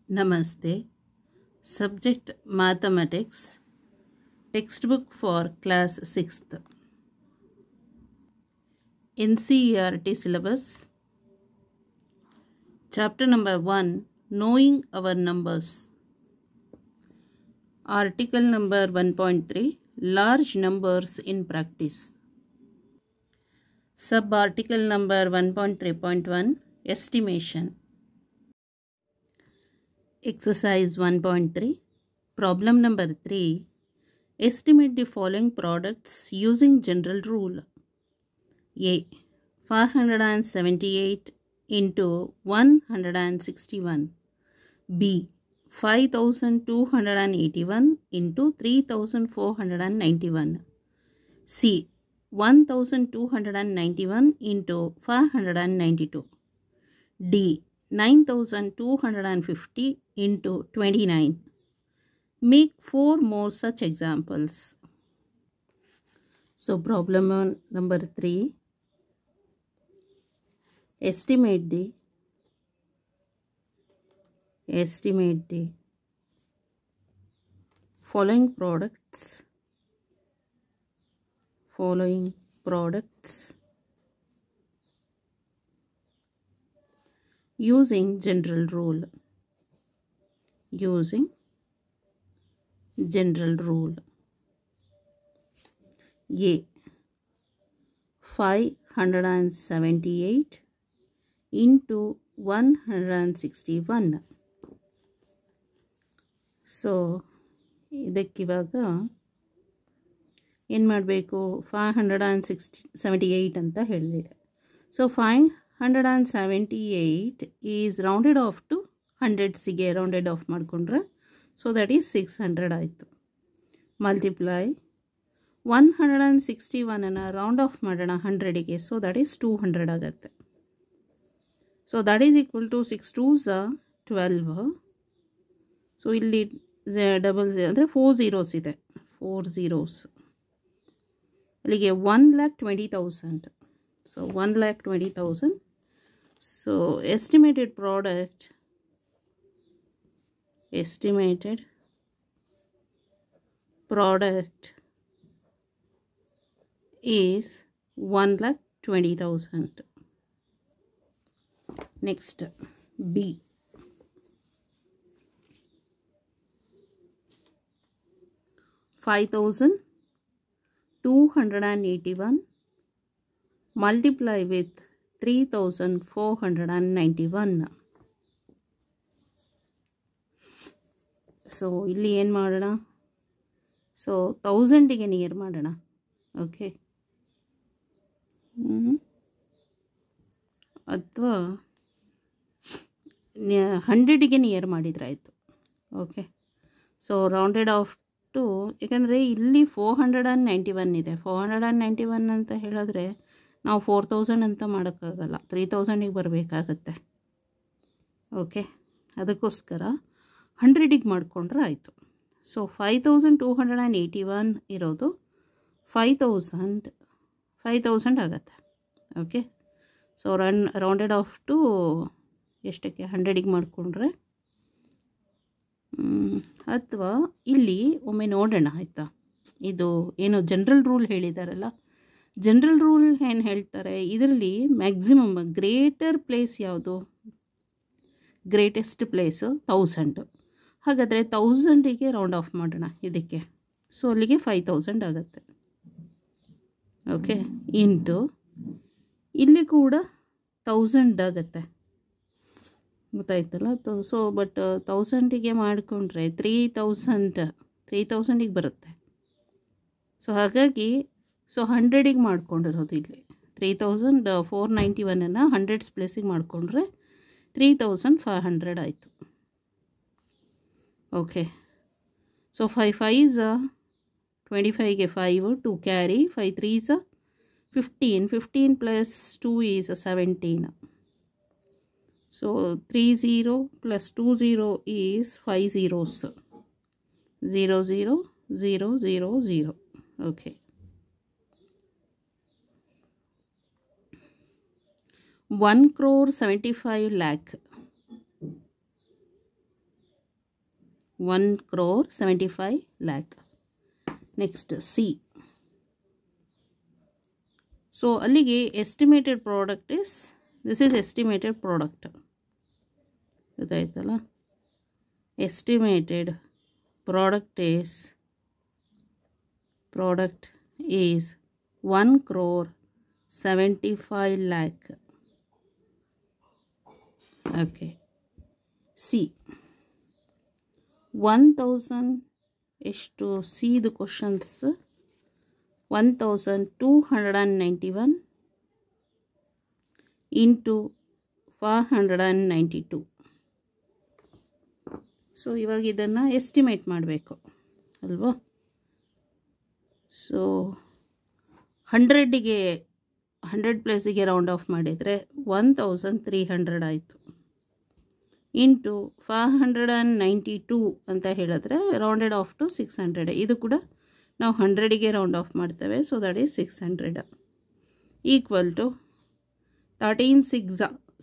Namaste. Subject Mathematics. Textbook for Class 6th. NCERT syllabus. Chapter number 1. Knowing our numbers. Article number 1.3. Large numbers in practice. Sub-article number 1.3.1. Estimation. Exercise 1.3. Problem number 3. Estimate the following products using general rule. A. 578 into 161. B. 5281 into 3491. C. 1291 into 592. D. 9250 into 29. Make 4 more such examples. So problem number 3. Estimate the following products using general rule. A. 578 into 161. So ಇದಕ್ಕಿವಾಗ ಏನು ಮಾಡಬೇಕು? 578 ಅಂತ ಹೇಳಿದೆ. So 578 is rounded off to 100ಗೆ rounded off ಮಾಡಿಕೊಂಡ್ರೆ so that is 600 ಆಯಿತು. Multiply 161 round of ಮಾಡೋಣ 100ಗೆ, so that is 200 ಆಗುತ್ತೆ. So that is equal to 6 2s 12. So ಇಲ್ಲಿ ಡಬಲ್ ಅಂದರೆ 4 zeros ಇದೆ, 4 zeros. ಅಲ್ಲಿಗೆ 1,20,000. So 1,20,000. So estimated product is 1,20,000. Next, B. 5,281 multiply with 3,491. So ಇಲ್ಲಿ ಏನು ಮಾಡೋಣ? ಸೊ 1000ಗೆ ನಿಯರ್ ಮಾಡೋಣ. ಓಕೆ, ಅಥವಾ 100ಗೆ ನಿಯರ್ ಮಾಡಿದ್ರಾಯಿತು. Okay, so rounded off to, ಯಾಕಂದರೆ ಇಲ್ಲಿ 491 ಇದೆ. 491 ಅಂತ ಹೇಳಿದ್ರೆ ನಾವು 4000 ಅಂತ ಮಾಡೋಕ್ಕಾಗಲ್ಲ, 3000ಗೆ ಬರಬೇಕಾಗತ್ತೆ. ಓಕೆ, ಅದಕ್ಕೋಸ್ಕರ 100ಗೆ ಮಾಡಿಕೊಂಡ್ರೆ ಆಯಿತು. ಸೊ 5,281 ಇರೋದು 5,000 ಆಗುತ್ತೆ. Okay, so rounded off to ಎಷ್ಟಕ್ಕೆ? 100ಗೆ ಮಾಡಿಕೊಂಡ್ರೆ, ಅಥವಾ ಇಲ್ಲಿ ಒಮ್ಮೆ ನೋಡೋಣ ಆಯಿತಾ. ಇದು ಏನು ಜನರಲ್ ರೂಲ್ ಹೇಳಿದಾರಲ್ಲ, ಜನರಲ್ ರೂಲ್ ಏನು ಹೇಳ್ತಾರೆ ಇದರಲ್ಲಿ ಮ್ಯಾಕ್ಸಿಮಮ್ ಗ್ರೇಟರ್ ಪ್ಲೇಸ್ ಯಾವುದು? Greatest place 1000. ಹಾಗಾದರೆ 1000ಗೆ ರೌಂಡ್ ಆಫ್ ಮಾಡೋಣ ಇದಕ್ಕೆ. ಸೊ ಅಲ್ಲಿಗೆ 5000 ಆಗುತ್ತೆ. ಓಕೆ, ಇಂಟು ಇಲ್ಲಿ ಕೂಡ 1000 ಆಗುತ್ತೆ, ಗೊತ್ತಾಯ್ತಲ್ಲ. ಸೊ ಬಟ್ 1000ಗೆ ಮಾಡಿಕೊಂಡ್ರೆ 3000ಗೆ ಬರುತ್ತೆ. ಸೊ ಹಾಗಾಗಿ 100ಗೆ ಮಾಡ್ಕೊಂಡಿರೋದು ಇಲ್ಲಿ 3,491 100s ಪ್ಲೇಸಿಗೆ ಮಾಡಿಕೊಂಡ್ರೆ 3,500 ಆಯಿತು. Okay, so 5 5s 25ಗೆ 5 2 carry, 5 3s 15, 15 plus 2 is 17. So 30 plus 20 is 5 zeros. 0 0 0 0 0. Okay. 1,75,00,000. 1 crore 75 lakh. Next C. So allige estimated product is, this is estimated product. Estimated product is 1 crore 75 lakh. Okay. C. 1000 is to see the questions. 1291 into 492. So ಇವಾಗ ಇದನ್ನು estimate ಮಾಡಬೇಕು ಅಲ್ವಾ. So 100ಗೆ 100 ಪ್ಲೇಸಿಗೆ round of ಮಾಡಿದರೆ 1300 ಆಯಿತು. Into 492 ಅಂತ ಹೇಳಿದ್ರೆ rounded off to 600. ಇದು ಕೂಡ ನಾವು 100ಗೆ ರೌಂಡ್ ಆಫ್ ಮಾಡ್ತೇವೆ. So that is 600 equal to 13 6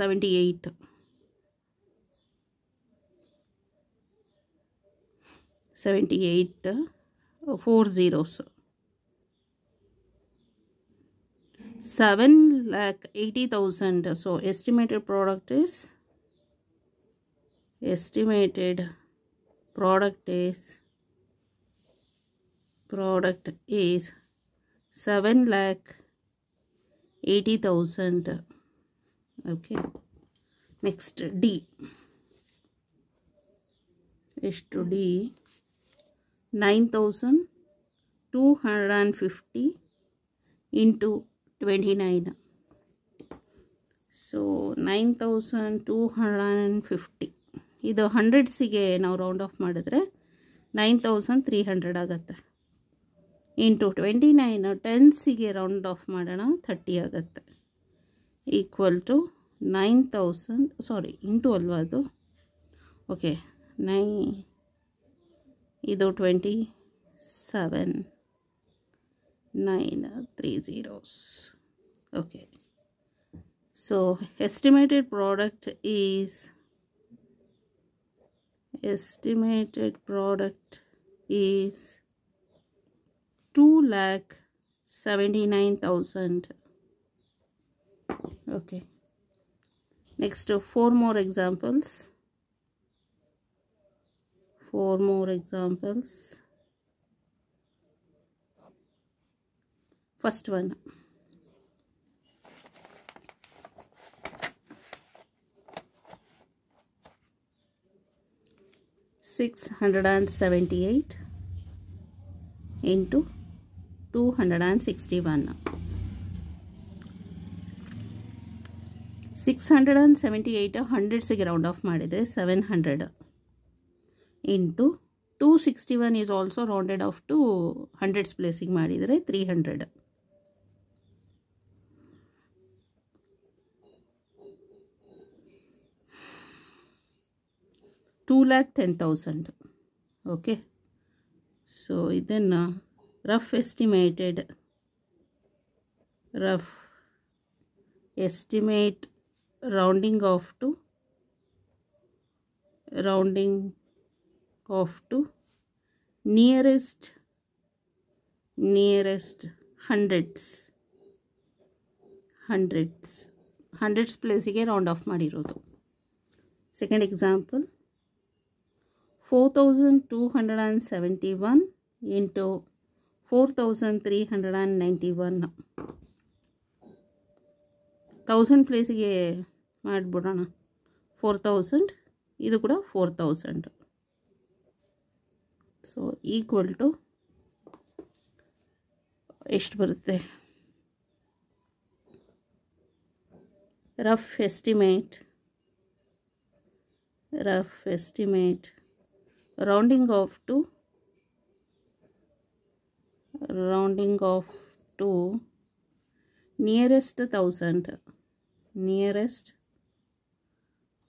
78. 78 4 zeros. 7,80,000. So estimated product is 7,80,000. Okay. Next D. Is to D 9,250 into 29. So 9,250 ಇದು 100ಗೆ ನಾವು ರೌಂಡ್ ಆಫ್ ಮಾಡಿದ್ರೆ 9,300 ಆಗುತ್ತೆ. ಇಂಟು 29 10ಗೆ ರೌಂಡ್ ಆಫ್ ಮಾಡೋಣ 30 ಆಗುತ್ತೆ. ಈಕ್ವಲ್ ಟು 9,000 ಸಾರಿ ಇಂಟು ಅಲ್ವಾ ಅದು. ಓಕೆ ಇದು 27 9 3 zeros. Okay, so estimated product is 2,79,000. Okay, next 4 more examples. First one, $678 into 261. 678 100ಗೆ round of ಮಾಡಿದರೆ 700 into 261 is also rounded off to 100s placing ಮಾಡಿದರೆ 300. $2,10,000. Okay, so ಇದನ್ನು rough estimate rounding off to nearest hundreds ಪ್ಲೇಸಿಗೆ round of ಮಾಡಿರೋದು. Second example 4,271 into 4,391. 1000 ಪ್ಲೇಸಿಗೆ ಮಾಡಿಬಿಡೋಣ 4,000. ಇದು ಕೂಡ 4,000. So equal to ಎಷ್ಟು ಬರುತ್ತೆ? Rough estimate rounding off to nearest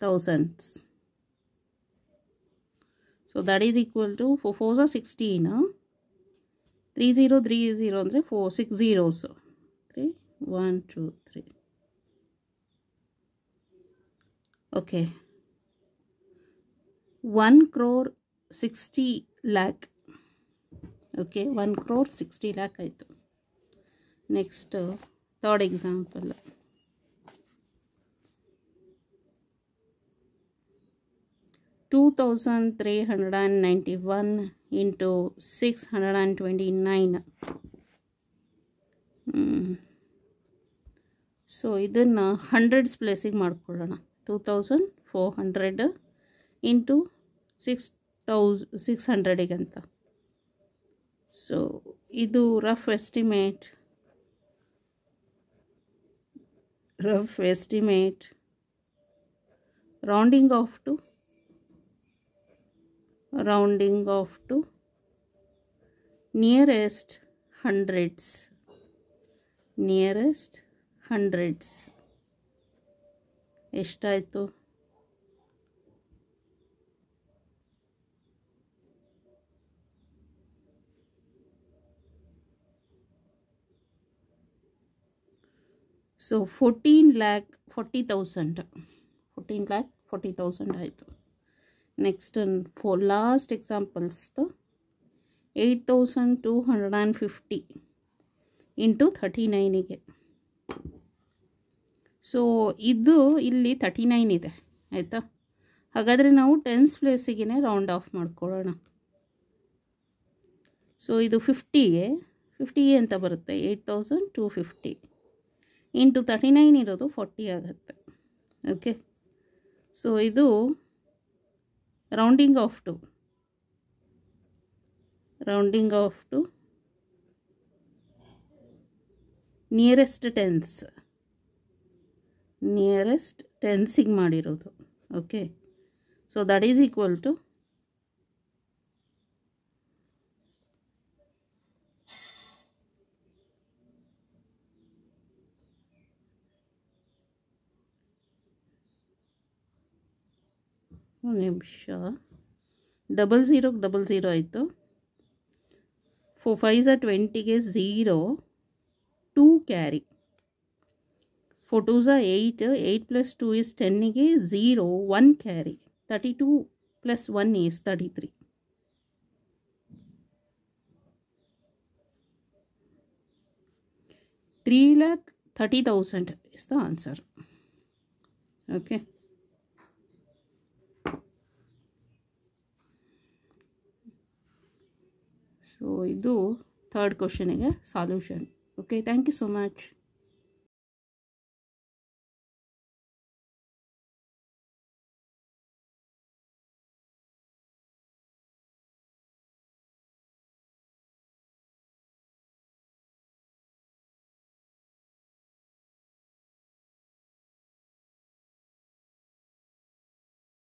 thousands. So that is equal to 4 4s are 16. 3030 ಅಂದರೆ 4 6 zeros. 3 1 2 3. Okay, 1 crore 60 lakh. Okay, 1 crore 60 lakh ಆಯಿತು. Next third example. 2391 into 629. So ಇದನ್ನು hundreds ಪ್ಲೇಸಿಗೆ ಮಾಡ್ಕೊಳ್ಳೋಣ. 2400 ಇಂಟು 600 ಅಂತ. So ಇದು rough estimate rounding off to nearest hundreds ಎಷ್ಟಾಯಿತು? So 14,40,000 ಆಯಿತು. Next for last ಎಕ್ಸಾಂಪಲ್ಸ್ದು 8,250 ಇಂಟು 39ಗೆ. ಸೊ ಇದು ಇಲ್ಲಿ 39 ಇದೆ ಆಯಿತಾ. ಹಾಗಾದರೆ ನಾವು ಟೆನ್ಸ್ ಪ್ಲೇಸಿಗೆ ರೌಂಡ್ ಆಫ್ ಮಾಡ್ಕೊಳ್ಳೋಣ. ಸೊ ಇದು 50ಗೆ ಅಂತ ಬರುತ್ತೆ. 8,250 ಇಂಟು 39 ಇರೋದು 40 ಆಗುತ್ತೆ. ಓಕೆ, ಸೊ ಇದು ರೌಂಡಿಂಗ್ ಆಫ್ ಟು ನಿಯರೆಸ್ಟ್ ಟೆನ್ಸಿಗೆ ಮಾಡಿರೋದು. Okay, so that is equal to ನಿಮಿಷ 00 ಆಯಿತು. 4 5s 20ಗೆ 0 2 ಕ್ಯಾರಿ. 4 2s 8 plus 2 is 10ಗೆ 0 1 carry. 32 plus 1 is 33. 3,30,000 is the answer. Okay. So, ಇದು ಥರ್ಡ್ ಕ್ವಶನಿಗೆ solution. Okay, thank you so much.